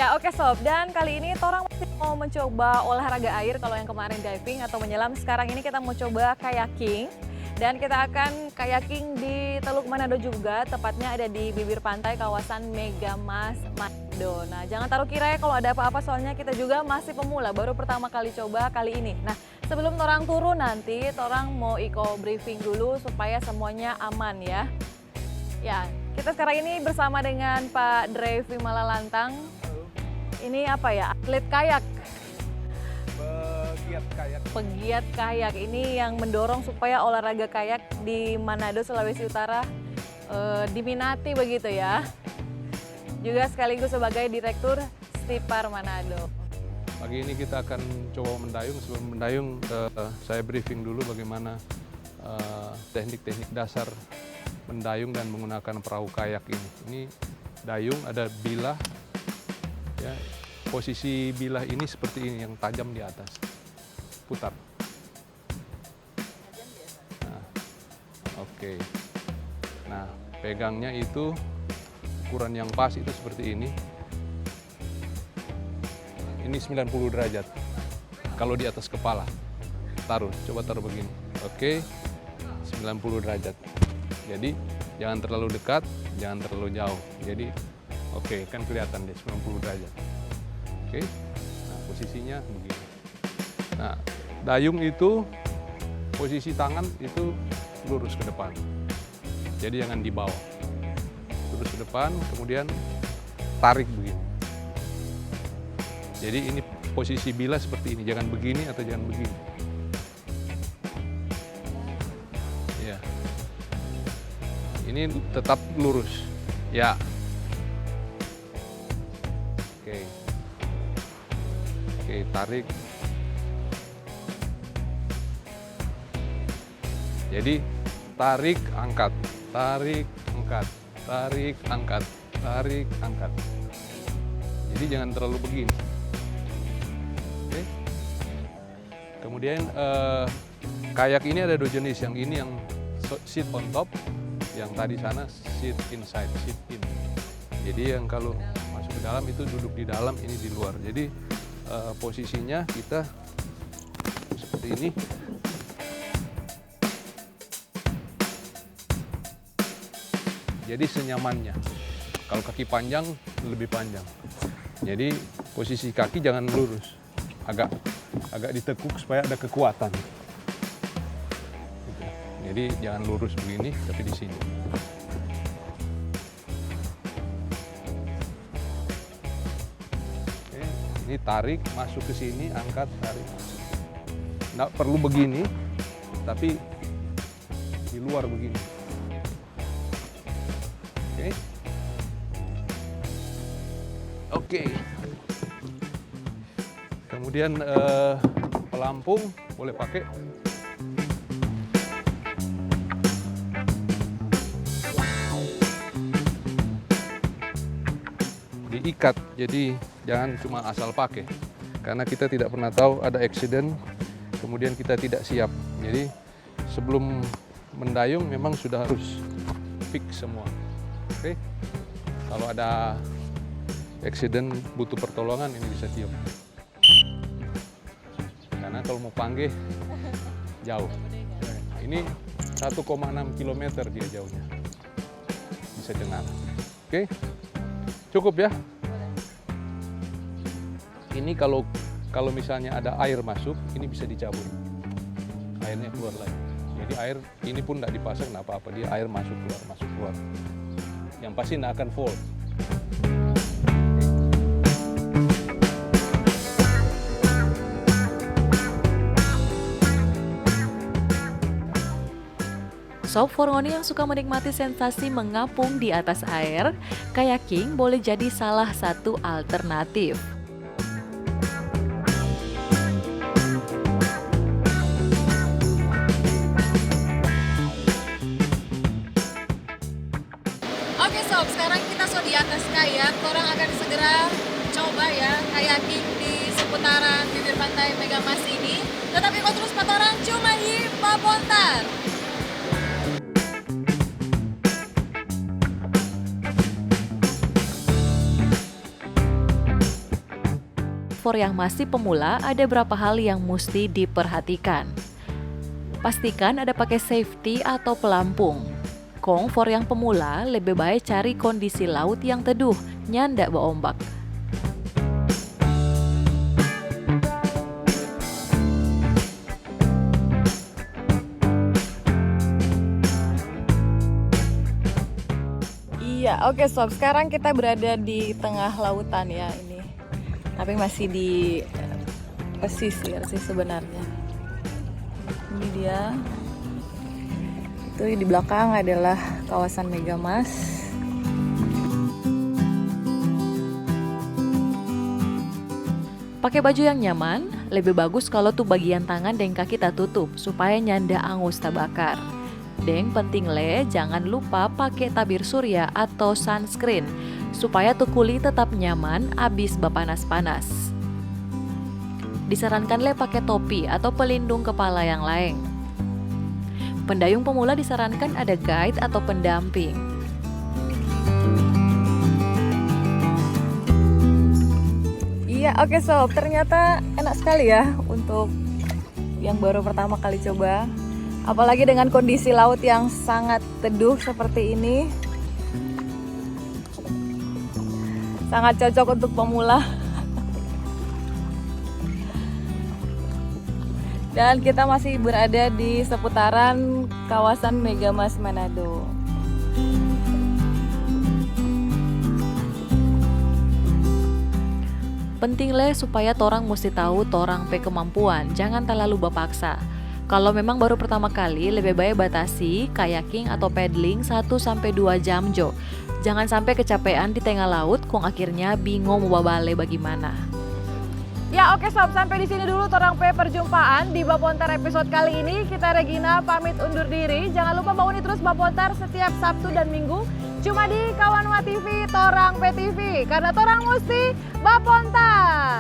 Ya, oke sob, dan kali ini Torang masih mau mencoba olahraga air. Kalau yang kemarin diving atau menyelam, sekarang ini kita mau coba kayaking. Dan kita akan kayaking di Teluk Manado juga, tepatnya ada di bibir pantai kawasan Megamas Manado. Nah, jangan taruh kira ya kalau ada apa-apa, soalnya kita juga masih pemula, baru pertama kali coba kali ini. Nah, sebelum Torang turun nanti, Torang mau briefing dulu supaya semuanya aman ya. Ya, kita sekarang ini bersama dengan Pak Drevi Malalantang. Ini apa ya? Atlet kayak. Pegiat kayak. Pegiat kayak ini yang mendorong supaya olahraga kayak di Manado, Sulawesi Utara diminati begitu ya. Juga sekaligus sebagai Direktur Stipar Manado. Pagi ini kita akan coba mendayung. Sebelum mendayung saya briefing dulu bagaimana teknik-teknik dasar mendayung dan menggunakan perahu kayak ini. Ini dayung ada bilah. Ya, posisi bilah ini seperti ini, yang tajam di atas. Putar. Nah, oke. Nah, pegangnya itu ukuran yang pas itu seperti ini. Ini 90 derajat. Kalau di atas kepala. Taruh, coba taruh begini. Oke, 90 derajat. Jadi, jangan terlalu dekat, jangan terlalu jauh. Jadi, oke, kan kelihatan deh 90 derajat. Oke, nah posisinya begini. Nah, dayung itu posisi tangan itu lurus ke depan. Jadi jangan di bawah. Lurus ke depan, kemudian tarik begini. Jadi ini posisi bilah seperti ini, jangan begini atau jangan begini. Ya. Ini tetap lurus. Ya. Oke, tarik. Jadi tarik, angkat, tarik, angkat, tarik, angkat, tarik, angkat. Jadi jangan terlalu begini. Oke. Kemudian kayak ini ada dua jenis. Yang ini yang sit on top, yang tadi sana sit inside, sit in. Jadi yang kalau masuk ke dalam itu duduk di dalam, ini di luar. Jadi posisinya kita seperti ini. Jadi senyamannya. Kalau kaki panjang, lebih panjang. Jadi posisi kaki jangan lurus, agak ditekuk supaya ada kekuatan. Gitu. Jadi jangan lurus begini, tapi di sini. Ini tarik, masuk ke sini, angkat, tarik. Nggak perlu begini, tapi di luar begini. Oke. Oke. Kemudian pelampung boleh pakai. Diikat, jadi jangan cuma asal pakai, karena kita tidak pernah tahu ada accident, kemudian kita tidak siap. Jadi sebelum mendayung memang sudah harus fix semua. Oke, kalau ada accident butuh pertolongan, ini bisa tiup. Karena kalau mau panggil jauh. Ini 1,6 km dia jauhnya, bisa dengar. Oke, cukup ya. Ini kalau misalnya ada air masuk, ini bisa dicabut. Airnya keluar lagi. Jadi air ini pun tidak dipasang, nggak apa-apa. Dia air masuk keluar. Yang pasti nggak akan fall. Sob Forngoni yang suka menikmati sensasi mengapung di atas air, kayaking boleh jadi salah satu alternatif. kayak, orang akan segera coba ya kayaking di seputaran bibir pantai Megamas ini. Tetap ikut terus orang cuma di Bapontar. For yang masih pemula, ada beberapa hal yang mesti diperhatikan. Pastikan ada pakai safety atau pelampung. Kong for yang pemula, lebih baik cari kondisi laut yang teduh, nyandak berombak. Iya, oke sob. Sekarang kita berada di tengah lautan ya ini. Tapi masih di pesisir sih sebenarnya. Ini dia. Itu di belakang adalah kawasan Megamas. Pakai baju yang nyaman, lebih bagus kalau tuh bagian tangan dan kaki tak tutup supaya nyanda angus tak bakar. Deng penting le, jangan lupa pakai tabir surya atau sunscreen supaya tuh kulit tetap nyaman abis bapanas-panas. Disarankan le pakai topi atau pelindung kepala yang lain. Pendayung pemula disarankan ada guide atau pendamping. Iya, oke sob, ternyata enak sekali ya untuk yang baru pertama kali coba. Apalagi dengan kondisi laut yang sangat teduh seperti ini. Sangat cocok untuk pemula. Dan kita masih berada di seputaran kawasan Megamas Manado. Penting le supaya torang mesti tahu torang pe kemampuan, jangan terlalu bapaksa. Kalau memang baru pertama kali, lebih baik batasi kayaking atau paddling 1-2 jam jo. Jangan sampai kecapean di tengah laut, kong akhirnya bingung mau balik bagaimana. Ya oke sob, sampai di sini dulu torang pe perjumpaan di Bapontar episode kali ini. Kita Regina pamit undur diri. Jangan lupa bangunin terus Bapontar setiap Sabtu dan Minggu. Cuma di Kawanwa TV, Torang PTV. Karena torang mesti Bapontar.